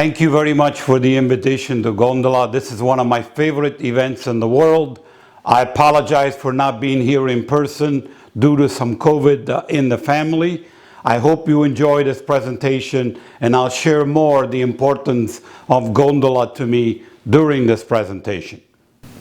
Thank you very much for the invitation to Gondola. This is one of my favorite events in the world. I apologize for not being here in person due to some COVID in the family. I hope you enjoy this presentation, and I'll share more the importance of Gondola to me during this presentation.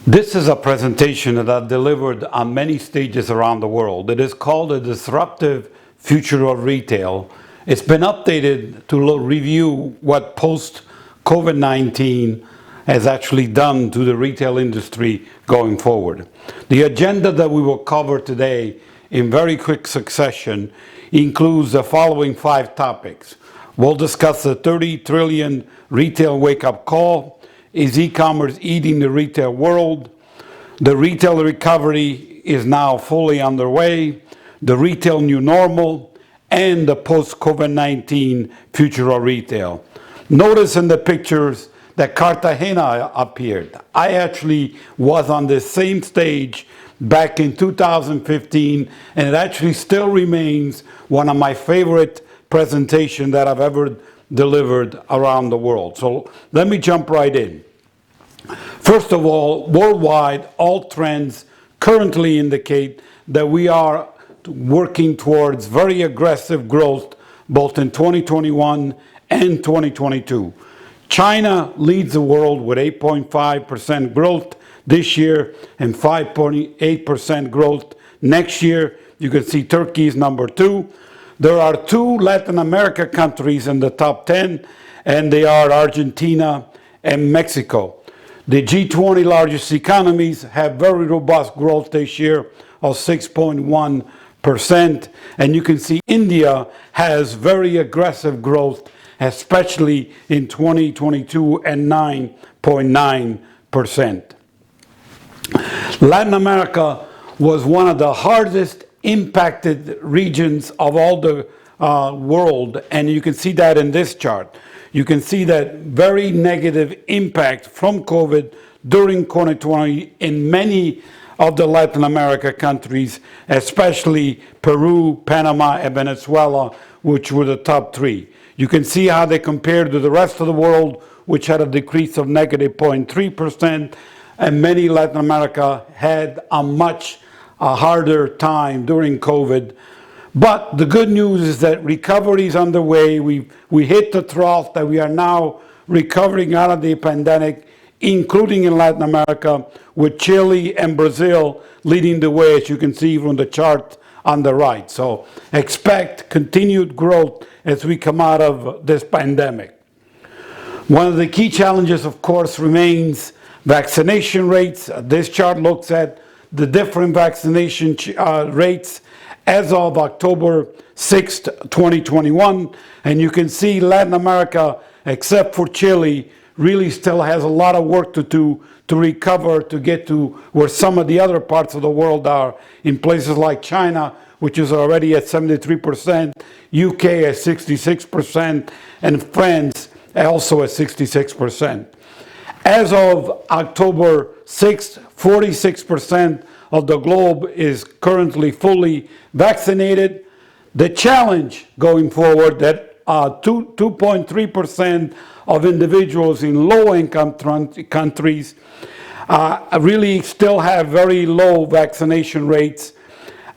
This is a presentation that I've delivered on many stages around the world. It is called a Disruptive Future of Retail. It's been updated to review what post-COVID-19 has actually done to the retail industry going forward. The agenda that we will cover today in very quick succession includes the following 5 topics. We'll discuss the 30 trillion retail wake-up call. Is e-commerce eating the retail world? The retail recovery is now fully underway. The retail new normal, and the post-COVID-19 future of retail. Notice in the pictures that Cartagena appeared. I actually was on the same stage back in 2015, and it actually still remains one of my favorite presentations that I've ever delivered around the world. So let me jump right in. First of all, worldwide, all trends currently indicate that we are working towards very aggressive growth both in 2021 and 2022. China leads the world with 8.5% growth this year and 5.8% growth next year. You can see Turkey is number 2. There are 2 Latin America countries in the top 10, and they are Argentina and Mexico. The G20 largest economies have very robust growth this year of 6.1%. And you can see India has very aggressive growth, especially in 2022 and 9.9%. Latin America was one of the hardest impacted regions of all the world, and you can see that in this chart. You can see that very negative impact from COVID during 2020 in many of the Latin America countries, especially Peru, Panama, and Venezuela, which were the top 3. You can see how they compared to the rest of the world, which had a decrease of negative 0.3%, and many Latin America had a much harder time during COVID. But the good news is that recovery is underway. We hit the trough, that we are now recovering out of the pandemic, including in Latin America, with Chile and Brazil leading the way, as you can see from the chart on the right. So expect continued growth as we come out of this pandemic. One of the key challenges, of course, remains vaccination rates. This chart looks at the different vaccination rates as of October 6th, 2021. And you can see Latin America, except for Chile, really still has a lot of work to do to recover, to get to where some of the other parts of the world are, in places like China, which is already at 73%, UK at 66%, and France also at 66%. As of October 6th, 46% of the globe is currently fully vaccinated. The challenge going forward that 2.3% of individuals in low-income countries really still have very low vaccination rates.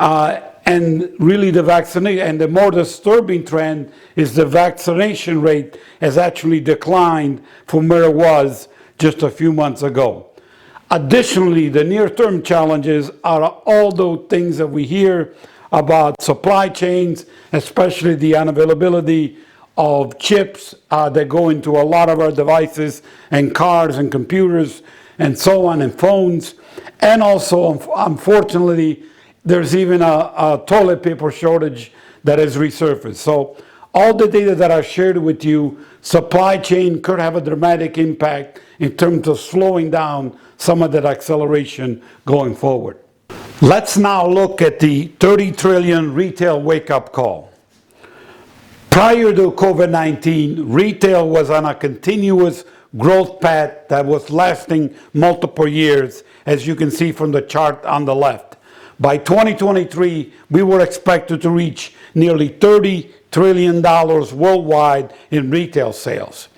And really the more disturbing trend is the vaccination rate has actually declined from where it was just a few months ago. Additionally, the near-term challenges are all those things that we hear about supply chains, especially the unavailability of chips that go into a lot of our devices and cars and computers and so on, and phones. And also, unfortunately, there's even a toilet paper shortage that has resurfaced. So all the data that I've shared with you, supply chain could have a dramatic impact in terms of slowing down some of that acceleration going forward. Let's now look at the 30 trillion retail wake-up call. Prior to COVID-19, retail was on a continuous growth path that was lasting multiple years, as you can see from the chart on the left. By 2023, we were expected to reach nearly $30 trillion worldwide in retail sales,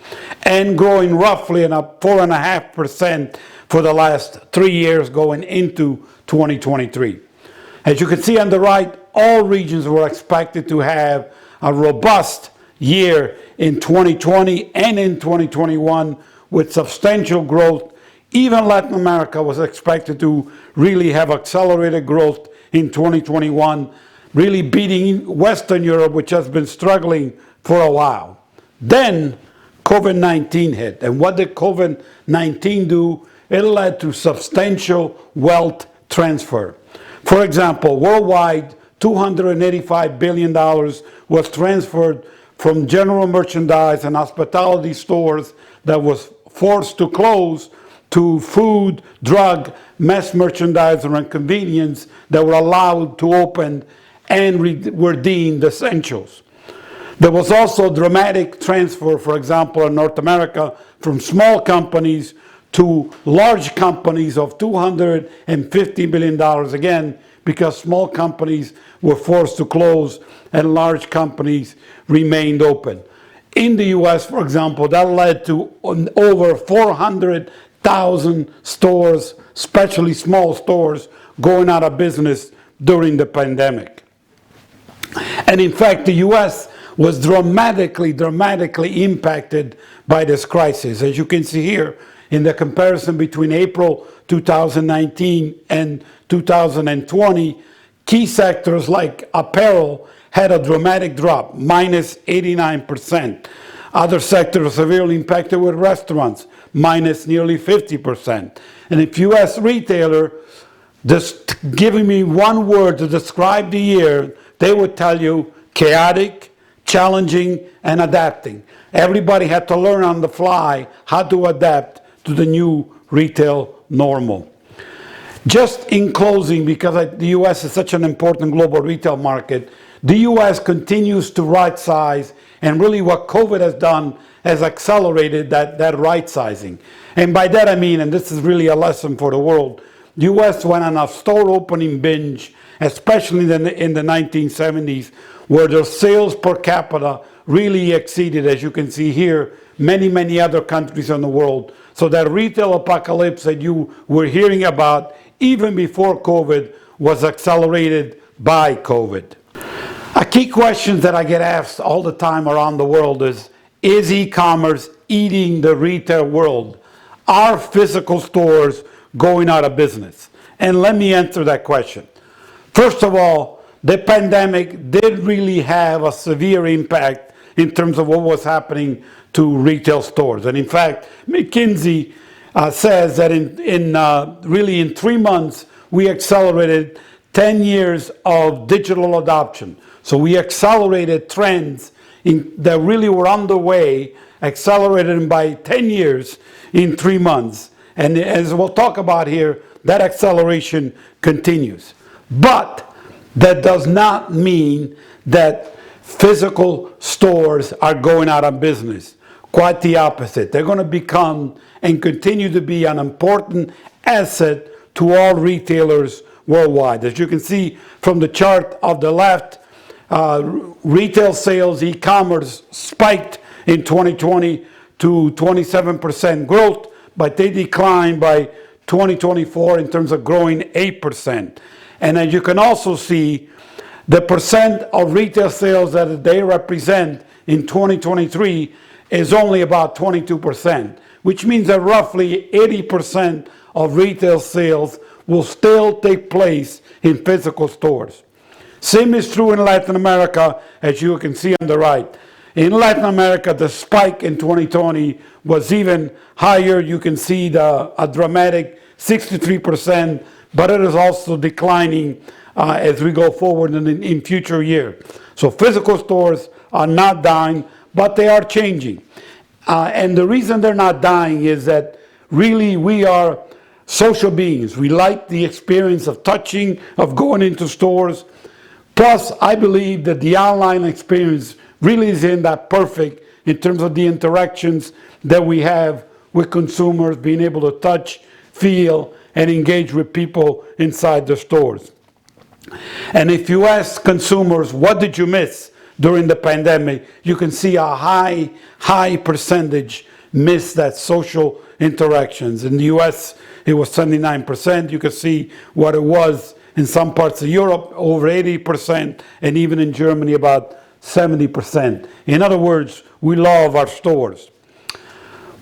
and growing roughly at 4.5% for the last 3 years going into 2023. As you can see on the right, all regions were expected to have a robust year in 2020 and in 2021 with substantial growth. Even Latin America was expected to really have accelerated growth in 2021, really beating Western Europe, which has been struggling for a while. Then COVID-19 hit. And what did COVID-19 do? It led to substantial wealth transfer. For example, worldwide, $285 billion was transferred from general merchandise and hospitality stores that was forced to close to food, drug, mass merchandise, and convenience that were allowed to open and were deemed essentials. There was also dramatic transfer, for example, in North America, from small companies to large companies of $250 billion, again, because small companies were forced to close and large companies remained open. In the US, for example, that led to over 400,000 stores, especially small stores, going out of business during the pandemic. And in fact, the US was dramatically impacted by this crisis. As you can see here, in the comparison between April 2019 and 2020, key sectors like apparel had a dramatic drop, minus 89%. Other sectors severely impacted with restaurants, minus nearly 50%. And if you ask retailer, just giving me one word to describe the year, they would tell you chaotic, challenging, and adapting. Everybody had to learn on the fly how to adapt to the new retail normal. Just in closing, because the US is such an important global retail market, the US continues to right size, and really what COVID has done has accelerated that right sizing. And by that I mean, and this is really a lesson for the world, the US went on a store opening binge, especially in the 1970s, where their sales per capita really exceeded, as you can see here, many other countries in the world. So that retail apocalypse that you were hearing about even before COVID was accelerated by COVID. A key question that I get asked all the time around the world is e-commerce eating the retail world? Are physical stores going out of business? And let me answer that question. First of all, the pandemic did really have a severe impact in terms of what was happening to retail stores. And in fact, McKinsey says that in 3 months, we accelerated 10 years of digital adoption. So we accelerated trends that really were underway, accelerated them by 10 years in 3 months. And as we'll talk about here, that acceleration continues. But that does not mean that physical stores are going out of business. Quite the opposite. They're going to become and continue to be an important asset to all retailers worldwide. As you can see from the chart of the left, retail sales, e-commerce spiked in 2020 to 27% growth, but they declined by 2024 in terms of growing 8%. And as you can also see, the percent of retail sales that they represent in 2023 is only about 22%, which means that roughly 80% of retail sales will still take place in physical stores. Same is true in Latin America, as you can see on the right. In Latin America, the spike in 2020 was even higher. You can see a dramatic 63%, but it is also declining as we go forward in future years. So physical stores are not dying, but they are changing. And the reason they're not dying is that really we are social beings. We like the experience of touching, of going into stores. Plus, I believe that the online experience really isn't that perfect in terms of the interactions that we have with consumers, being able to touch, feel, and engage with people inside the stores. And if you ask consumers, what did you miss during the pandemic, you can see a high percentage miss that social interactions. In the US, it was 79%. You can see what it was in some parts of Europe, over 80%, and even in Germany, about 70%. In other words, we love our stores.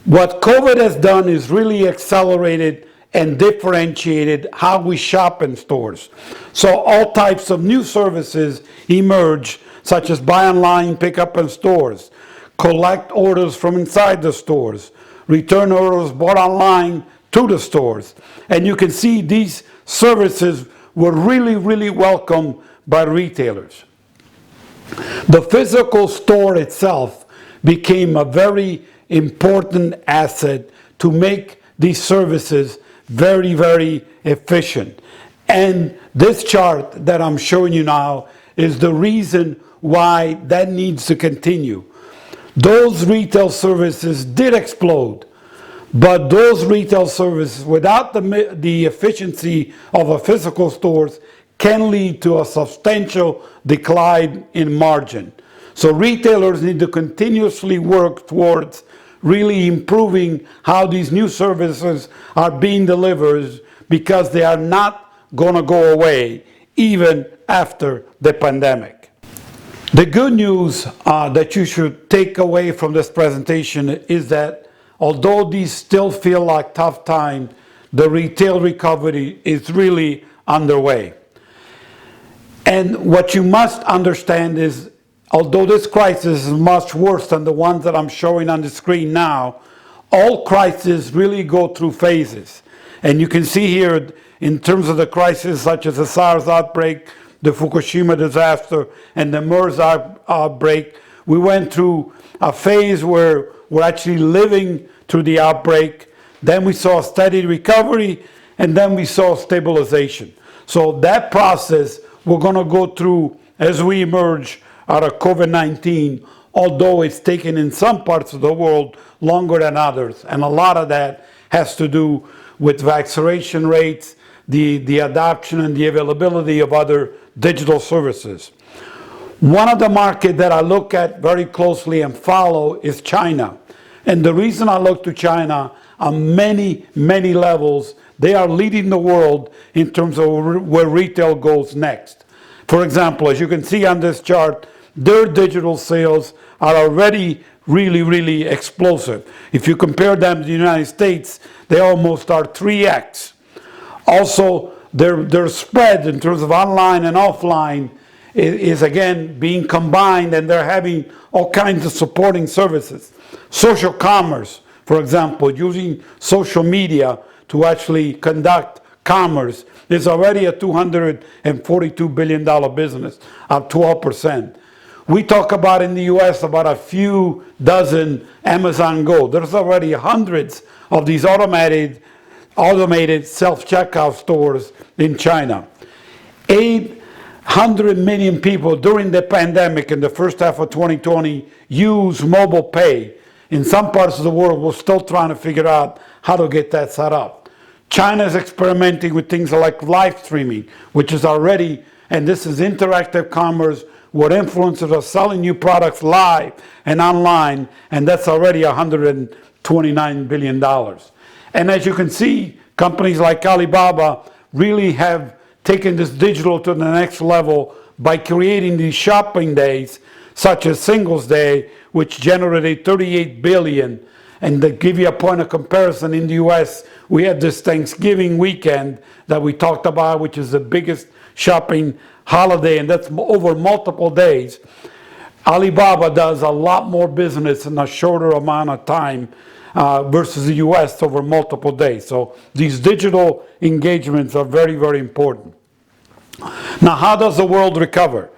What COVID has done is really accelerated and differentiated how we shop in stores. So all types of new services emerge, such as buy online, pick up in stores, collect orders from inside the stores, return orders bought online to the stores. And you can see these services were really welcomed by retailers. The physical store itself became a very important asset to make these services very efficient. And this chart that I'm showing you now is the reason why that needs to continue. Those retail services did explode, but those retail services, without the efficiency of a physical stores, can lead to a substantial decline in margin. So retailers need to continuously work towards really improving how these new services are being delivered, because they are not going to go away even after the pandemic. The good news that you should take away from this presentation is that although these still feel like tough times, the retail recovery is really underway. And what you must understand is, although this crisis is much worse than the ones that I'm showing on the screen now, all crises really go through phases. And you can see here, in terms of the crisis such as the SARS outbreak, the Fukushima disaster, and the MERS outbreak, we went through a phase where we're actually living through the outbreak. Then we saw a steady recovery, and then we saw stabilization. So that process we're going to go through as we emerge out of COVID-19, although it's taken in some parts of the world longer than others. And a lot of that has to do with vaccination rates, the adoption and the availability of other digital services. One of the markets that I look at very closely and follow is China. And the reason I look to China, on many levels, they are leading the world in terms of where retail goes next. For example, as you can see on this chart, their digital sales are already really explosive. If you compare them to the United States, they almost are 3x. Also, their spread in terms of online and offline is again being combined, and they're having all kinds of supporting services. Social commerce, for example, using social media to actually conduct commerce, is already a $242 billion business, up 12%. We talk about in the US about a few dozen Amazon Go. There's already hundreds of these automated self-checkout stores in China. 800 million people during the pandemic in the first half of 2020 use mobile pay. In some parts of the world, we're still trying to figure out how to get that set up. China is experimenting with things like live streaming, which is already, and this is interactive commerce, where influencers are selling new products live and online, and that's already $129 billion. And as you can see, companies like Alibaba really have taken this digital to the next level by creating these shopping days, such as Singles Day, which generated 38 billion. And to give you a point of comparison, in the US, we had this Thanksgiving weekend that we talked about, which is the biggest shopping holiday, and that's over multiple days. Alibaba does a lot more business in a shorter amount of time versus the US over multiple days. So these digital engagements are very important. Now, how does the world recover?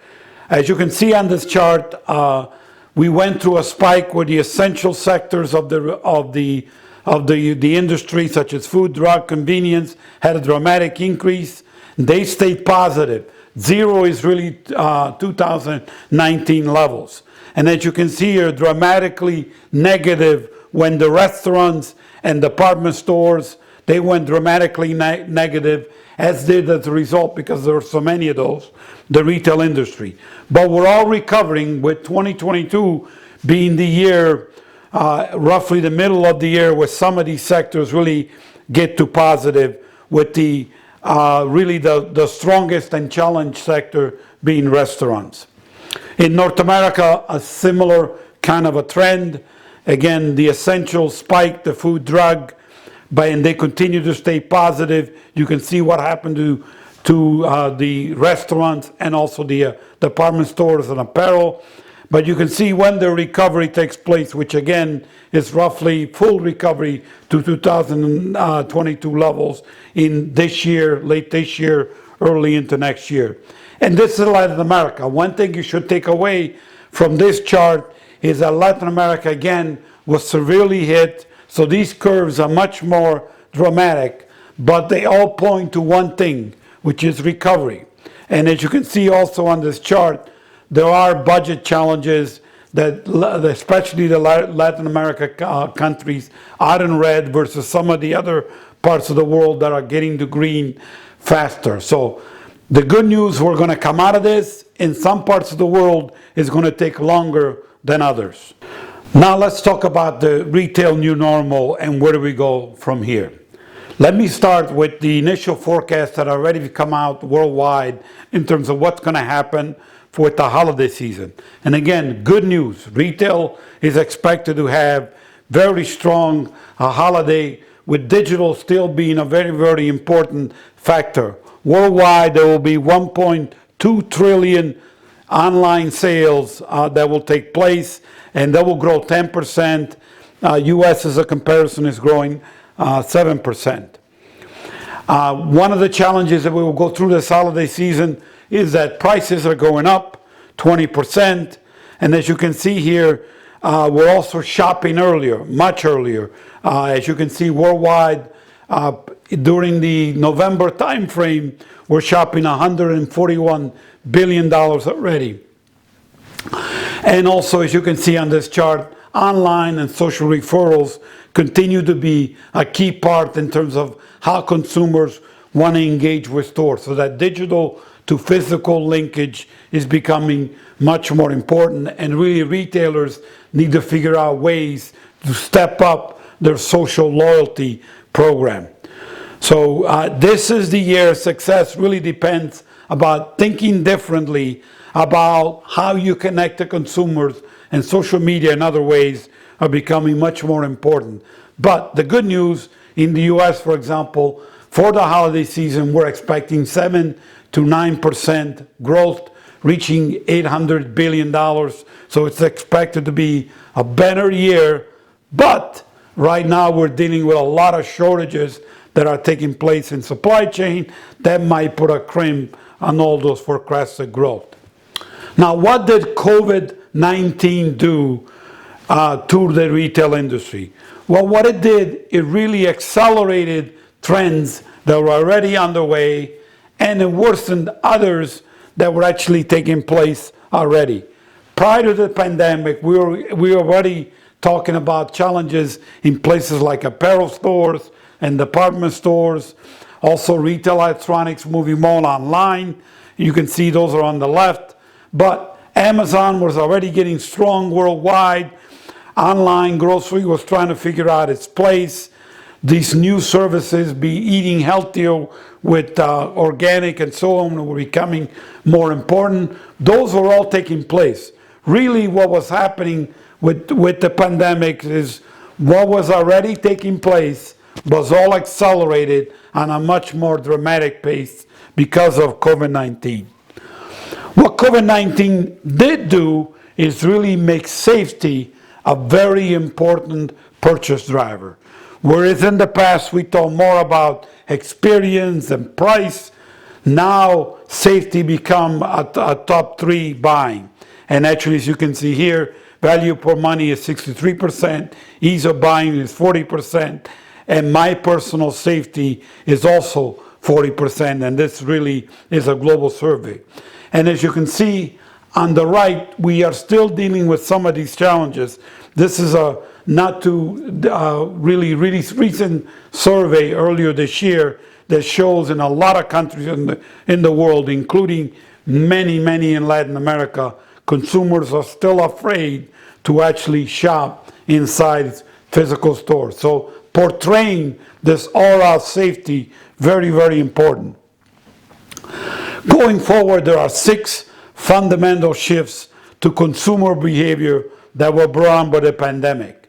As you can see on this chart, we went through a spike where the essential sectors of the industry, such as food, drug, convenience, had a dramatic increase. They stayed positive. Zero is really 2019 levels. And as you can see here, dramatically negative when the restaurants and department stores, they went dramatically negative, as did as a result, because there were so many of those, the retail industry. But we're all recovering, with 2022 being the year, roughly the middle of the year, where some of these sectors really get to positive, with the really the strongest and challenged sector being restaurants. In North America, a similar kind of a trend. Again, the essentials spiked, the food, drug, and they continue to stay positive. You can see what happened to the restaurants and also the department stores and apparel. But you can see when the recovery takes place, which again is roughly full recovery to 2022 levels in this year, late this year, early into next year. And this is Latin America. One thing you should take away from this chart is that Latin America, again, was severely hit. So these curves are much more dramatic, but they all point to one thing, which is recovery. And as you can see also on this chart, there are budget challenges that especially the Latin America countries are in red versus some of the other parts of the world that are getting to green faster. So the good news, we're going to come out of this. In some parts of the world, it's going to take longer than others. Now let's talk about the retail new normal and where do we go from here. Let me start with the initial forecasts that are already to come out worldwide in terms of what's going to happen for the holiday season. And again, good news. Retail is expected to have very strong holiday, with digital still being a very, very important factor. Worldwide, there will be 1.2 trillion online sales that will take place, and that will grow 10%. US, as a comparison, is growing 7%. One of the challenges that we will go through this holiday season is that prices are going up 20%. And as you can see here, we're also shopping earlier, much earlier. As you can see worldwide, during the November timeframe, we're shopping $141 billion already. And also, as you can see on this chart, online and social referrals continue to be a key part in terms of how consumers want to engage with stores. So that digital to physical linkage is becoming much more important, and really retailers need to figure out ways to step up their social loyalty program. So this is the year. Success really depends about thinking differently about how you connect to consumers, and social media and other ways are becoming much more important. But the good news in the US, for example, for the holiday season, we're expecting 7 to 9% growth, reaching $800 billion. So it's expected to be a better year. But right now we're dealing with a lot of shortages that are taking place in supply chain that might put a crimp on all those forecasted growth. Now, what did COVID-19 do to the retail industry? Well, what it did, it really accelerated trends that were already underway, and it worsened others that were actually taking place already. Prior to the pandemic, we were already talking about challenges in places like apparel stores and department stores, also retail electronics moving more online. You can see those are on the left. But Amazon was already getting strong worldwide. Online grocery was trying to figure out its place. These new services, be eating healthier with organic and so on, were becoming more important. Those were all taking place. Really what was happening with the pandemic is what was already taking place was all accelerated on a much more dramatic pace because of COVID-19. What COVID-19 did do is really make safety a very important purchase driver. Whereas in the past we thought more about experience and price, now safety become a top 3 buying. And actually, as you can see here, value per money is 63%, ease of buying is 40%, and my personal safety is also 40%, and this really is a global survey. And as you can see on the right, we are still dealing with some of these challenges. This is not to really recent survey earlier this year that shows in a lot of countries in the world, including many in Latin America, consumers are still afraid to actually shop inside physical stores. So portraying this all-out safety, very important. Going forward, there are 6 fundamental shifts to consumer behavior that were brought on by the pandemic.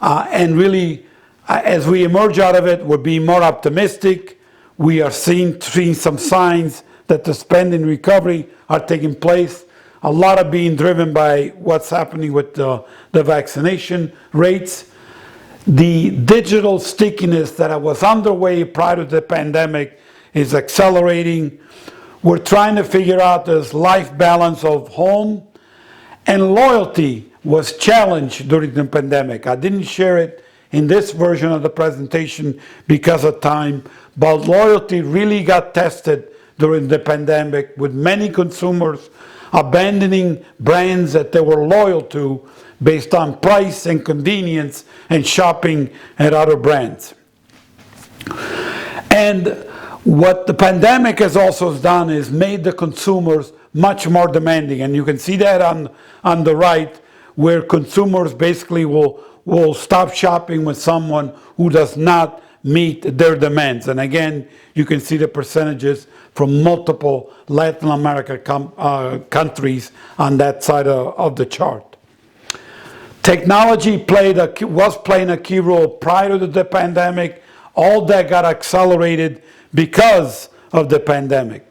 And really, as we emerge out of it, we're being more optimistic. We are seeing some signs that the spending recovery are taking place. A lot of being driven by what's happening with the vaccination rates. The digital stickiness that was underway prior to the pandemic is accelerating. We're trying to figure out this life balance of home, and loyalty was challenged during the pandemic. I didn't share it in this version of the presentation because of time, but loyalty really got tested during the pandemic, with many consumers abandoning brands that they were loyal to based on price and convenience and shopping at other brands. And what the pandemic has also done is made the consumers much more demanding. And you can see that on the right, where consumers basically will stop shopping with someone who does not meet their demands. And again, you can see the percentages from multiple Latin America countries on that side of the chart. Technology was playing a key role prior to the pandemic. All that got accelerated because of the pandemic.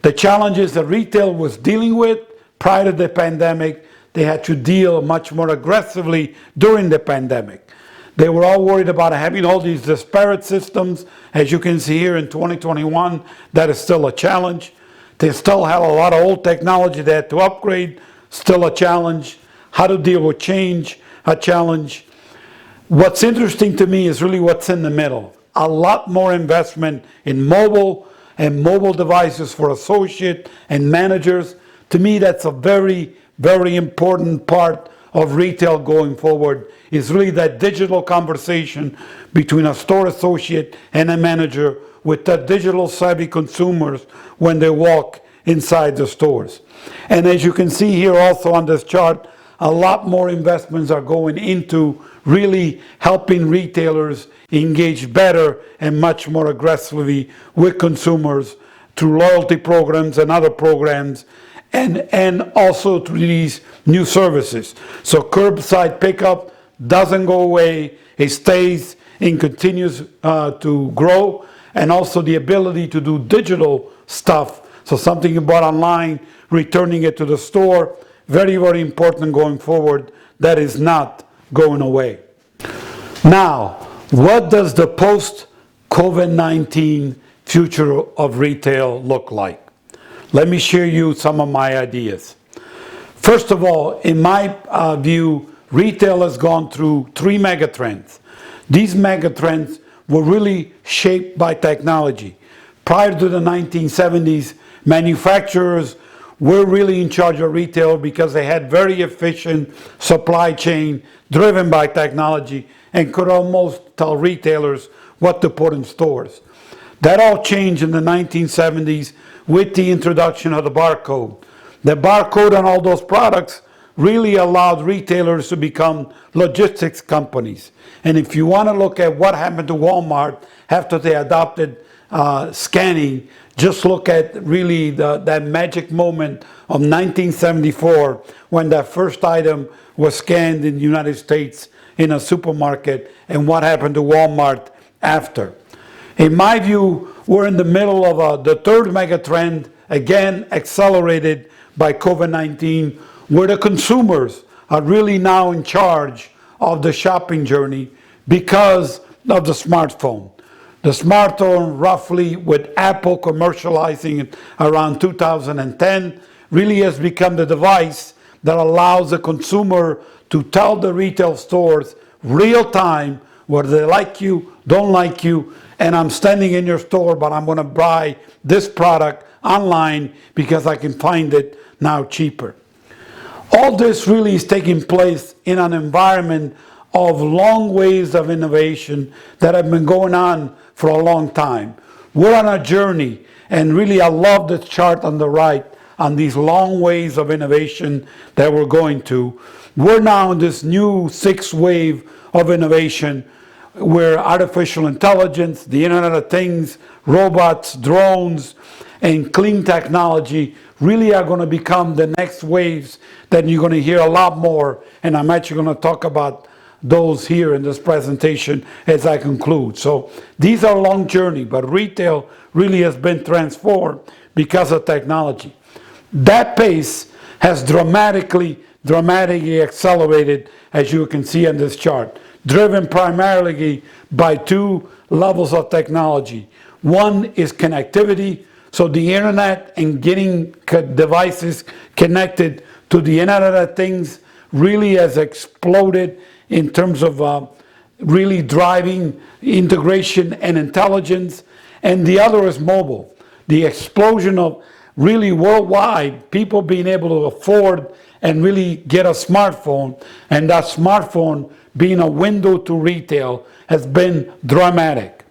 The challenges that retail was dealing with prior to the pandemic, they had to deal much more aggressively during the pandemic. They were all worried about having all these disparate systems. As you can see here in 2021, that is still a challenge. They still have a lot of old technology they had to upgrade, still a challenge. How to deal with change, a challenge. What's interesting to me is really what's in the middle. A lot more investment in mobile and mobile devices for associates and managers. To me, that's a very important part of retail going forward, is really that digital conversation between a store associate and a manager with the digital savvy consumers when they walk inside the stores. And as you can see here also on this chart, a lot more investments are going into really helping retailers engage better and much more aggressively with consumers through loyalty programs and other programs, and also through these new services. So curbside pickup doesn't go away, it stays and continues to grow, and also the ability to do digital stuff. So something you bought online, returning it to the store, very important going forward. That is not going away. Now, what does the post-COVID-19 future of retail look like? Let me share you some of my ideas. First of all, in my view, retail has gone through 3 megatrends. These megatrends were really shaped by technology. Prior to the 1970s, manufacturers were really in charge of retail because they had very efficient supply chain driven by technology and could almost tell retailers what to put in stores. That all changed in the 1970s with the introduction of the barcode. The barcode on all those products really allowed retailers to become logistics companies. And if you want to look at what happened to Walmart after they adopted scanning, just look at really that magic moment of 1974 when that first item was scanned in the United States in a supermarket, and what happened to Walmart after. In my view, we're in the middle of the third mega trend, again accelerated by COVID-19, where the consumers are really now in charge of the shopping journey because of the smartphone. The smartphone, roughly with Apple commercializing it around 2010, really has become the device that allows the consumer to tell the retail stores real time whether they like you, don't like you, and I'm standing in your store, but I'm going to buy this product online because I can find it now cheaper. All this really is taking place in an environment of long waves of innovation that have been going on for a long time. We're on a journey, and really I love the chart on the right on these long waves of innovation that we're going to. We're now in this new sixth wave of innovation where artificial intelligence, the Internet of Things, robots, drones, and clean technology really are going to become the next waves that you're going to hear a lot more. And I'm actually going to talk about those here in this presentation as I conclude. So these are a long journey, but retail really has been transformed because of technology. That pace has dramatically accelerated, as you can see on this chart, driven primarily by two levels of technology. One is connectivity, so the internet and getting devices connected to the Internet of Things really has exploded in terms of really driving integration and intelligence. And the other is mobile. The explosion of really worldwide, people being able to afford and really get a smartphone, and that smartphone being a window to retail has been dramatic.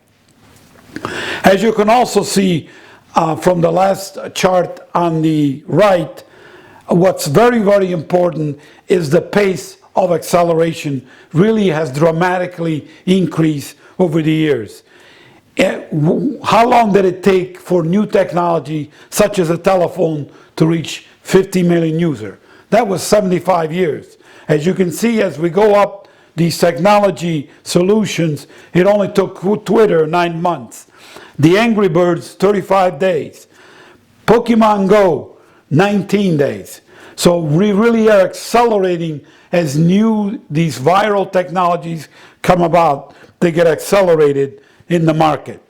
As you can also see from the last chart on the right, what's very, very important is the pace of acceleration really has dramatically increased over the years. How long did it take for new technology, such as a telephone, to reach 50 million users? That was 75 years. As you can see, as we go up these technology solutions, it only took Twitter 9 months. The Angry Birds, 35 days. Pokemon Go, 19 days. So we really are accelerating as these viral technologies come about. They get accelerated in the market.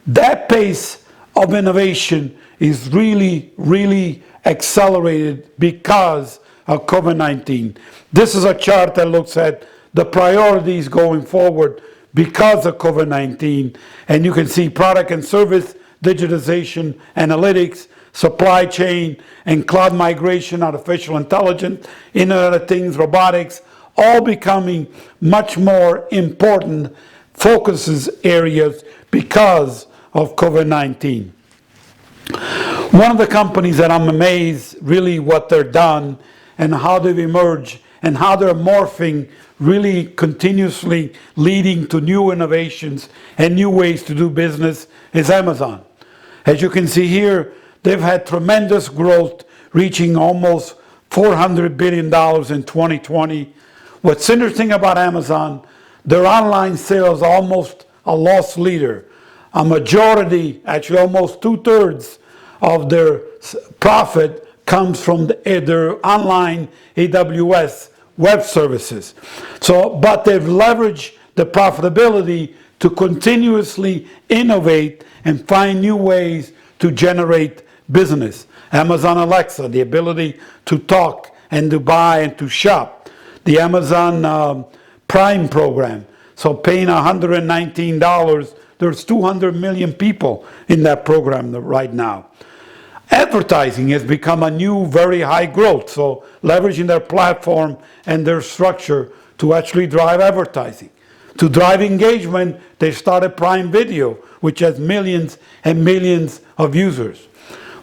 That pace of innovation is really, really accelerated because of COVID-19. This is a chart that looks at the priorities going forward because of COVID-19. And you can see product and service, digitization, analytics, supply chain, and cloud migration, artificial intelligence, Internet of Things, robotics, all becoming much more important focuses areas because of COVID-19. One of the companies that I'm amazed really what they're done and how they've emerged and how they're morphing, really continuously leading to new innovations and new ways to do business is Amazon. As you can see here, they've had tremendous growth, reaching almost $400 billion in 2020. What's interesting about Amazon, their online sales are almost a loss leader. A majority, actually almost 2/3 of their profit comes from their online AWS web services. But they've leveraged the profitability to continuously innovate and find new ways to generate business. Amazon Alexa, the ability to talk and to buy and to shop. The Amazon Prime program, so paying $119, there's 200 million people in that program right now. Advertising has become a new very high growth, so leveraging their platform and their structure to actually drive advertising. To drive engagement, they started Prime Video, which has millions and millions of users.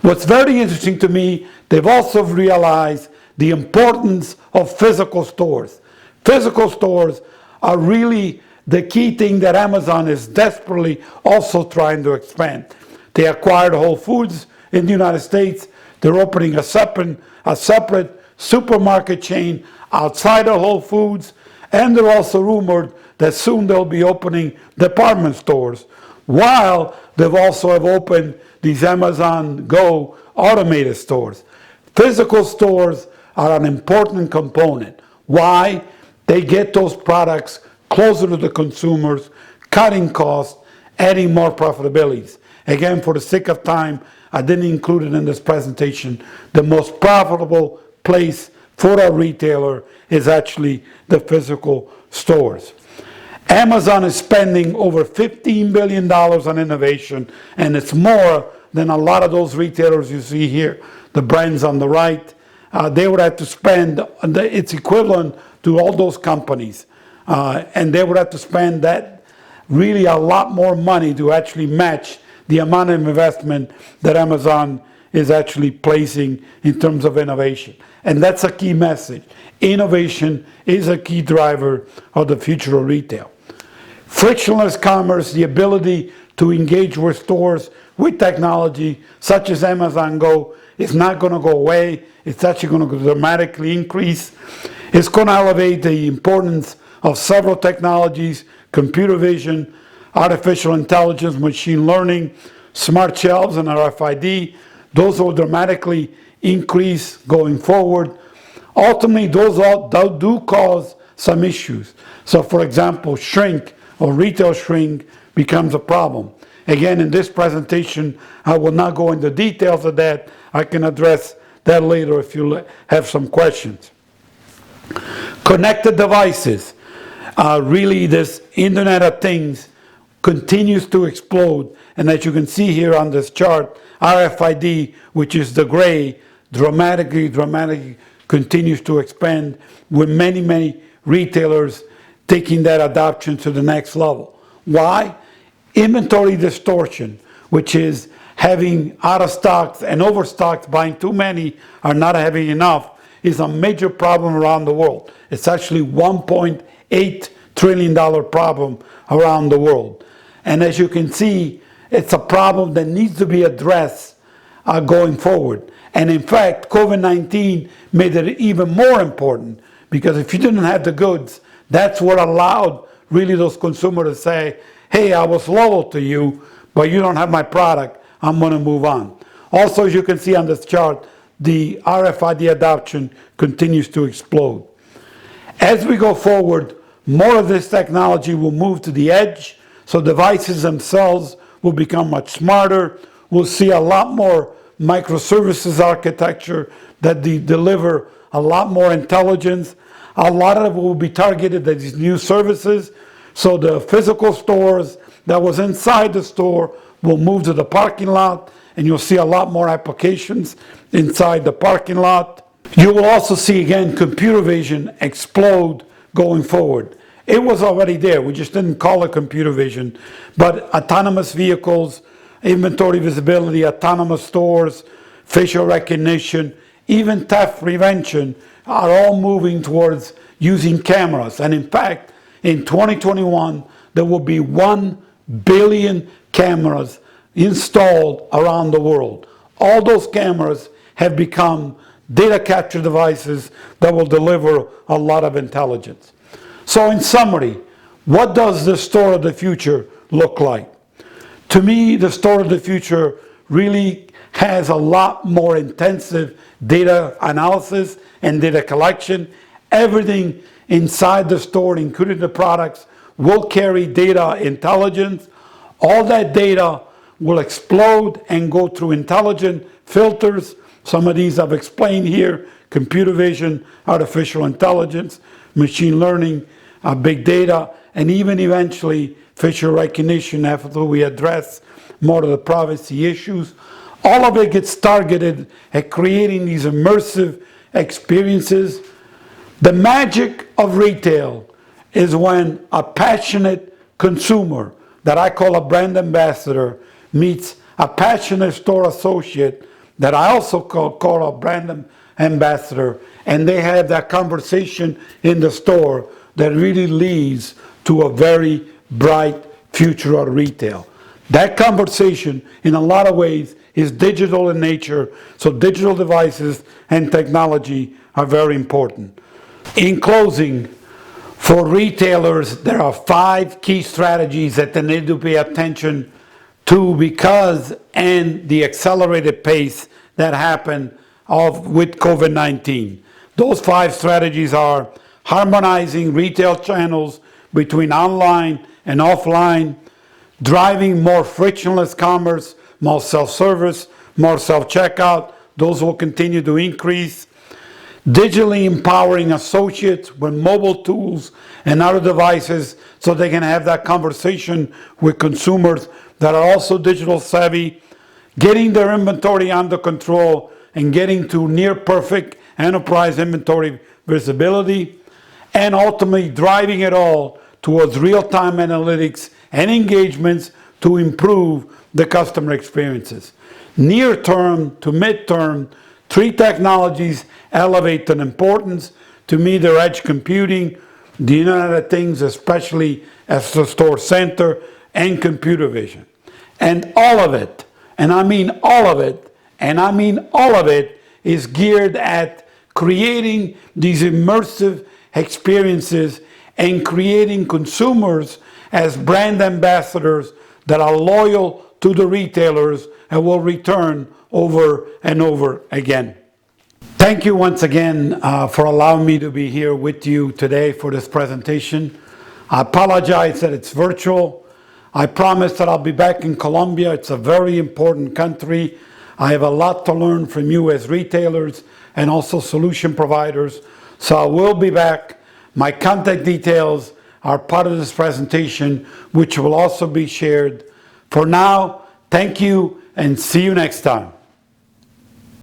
What's very interesting to me, they've also realized the importance of physical stores. Physical stores are really the key thing that Amazon is desperately also trying to expand. They acquired Whole Foods in the United States. They're opening a separate supermarket chain outside of Whole Foods, and they're also rumored that soon they'll be opening department stores, while they've also have opened these Amazon Go automated stores. Physical stores are an important component. Why? They get those products closer to the consumers, cutting costs, adding more profitabilities. Again, for the sake of time, I didn't include it in this presentation. The most profitable place for a retailer is actually the physical stores. Amazon is spending over $15 billion on innovation, and it's more than a lot of those retailers you see here, the brands on the right. They would have to spend, it's equivalent to all those companies. and they would have to spend that really a lot more money to actually match the amount of investment that Amazon is actually placing in terms of innovation. And that's a key message. Innovation is a key driver of the future of retail. Frictionless commerce, the ability to engage with stores with technology such as Amazon Go, is not going to go away. It's actually going to dramatically increase. It's going to elevate the importance of several technologies: computer vision, artificial intelligence, machine learning, smart shelves, and RFID. Those will dramatically increase going forward. Ultimately, those all do cause some issues. So, for example, shrink or retail shrink becomes a problem. Again, in this presentation, I will not go into details of that. I can address that later if you have some questions. Connected devices. Really, this Internet of Things continues to explode. And as you can see here on this chart, RFID, which is the gray, dramatically continues to expand, with many retailers taking that adoption to the next level. Why? Inventory distortion, which is having out of stocks and overstocks, buying too many or not having enough, is a major problem around the world. It's actually $1.8 trillion problem around the world. And as you can see, it's a problem that needs to be addressed going forward. And in fact, COVID-19 made it even more important, because if you didn't have the goods, that's what allowed really those consumers to say, hey, I was loyal to you, but you don't have my product, I'm going to move on. Also, as you can see on this chart, the RFID adoption continues to explode. As we go forward, more of this technology will move to the edge, so devices themselves will become much smarter. We'll see a lot more microservices architecture that deliver a lot more intelligence. A lot of it will be targeted at these new services. So the physical stores that was inside the store will move to the parking lot, and you'll see a lot more applications inside the parking lot. You will also see, again, computer vision explode going forward. It was already there. We just didn't call it computer vision. But autonomous vehicles, inventory visibility, autonomous stores, facial recognition, even theft prevention are all moving towards using cameras. And in fact, in 2021, there will be 1 billion cameras installed around the world. All those cameras have become data capture devices that will deliver a lot of intelligence. So in summary, what does the store of the future look like? To me, the store of the future really has a lot more intensive data analysis and data collection. Everything inside the store, including the products, will carry data intelligence. All that data will explode and go through intelligent filters. Some of these I've explained here: computer vision, artificial intelligence, machine learning, big data, and even eventually facial recognition after we address more of the privacy issues. All of it gets targeted at creating these immersive experiences. The magic of retail is when a passionate consumer, that I call a brand ambassador, meets a passionate store associate that I also call a brand ambassador, and they have that conversation in the store that really leads to a very bright future of retail. That conversation, in a lot of ways, is digital in nature, so digital devices and technology are very important. In closing, for retailers, there are 5 key strategies that they need to pay attention to because and the accelerated pace that happened with COVID-19. Those 5 strategies are harmonizing retail channels between online and offline, driving more frictionless commerce, more self-service, more self-checkout. Those will continue to increase. Digitally empowering associates with mobile tools and other devices so they can have that conversation with consumers that are also digital savvy. Getting their inventory under control and getting to near perfect enterprise inventory visibility. and ultimately driving it all towards real-time analytics and engagements to improve the customer experiences. Near term to mid-term, three technologies elevate in importance. To me, they're edge computing, the Internet of Things, especially as the store center, and computer vision. And all of it, and I mean all of it, and I mean all of it, is geared at creating these immersive experiences and creating consumers as brand ambassadors that are loyal to the retailers and will return over and over again. Thank you once again for allowing me to be here with you today for this presentation. I apologize that it's virtual. I promise that I'll be back in Colombia. It's a very important country. I have a lot to learn from you as retailers and also solution providers. So I will be back. My contact details are part of this presentation, which will also be shared. For now, thank you and see you next time.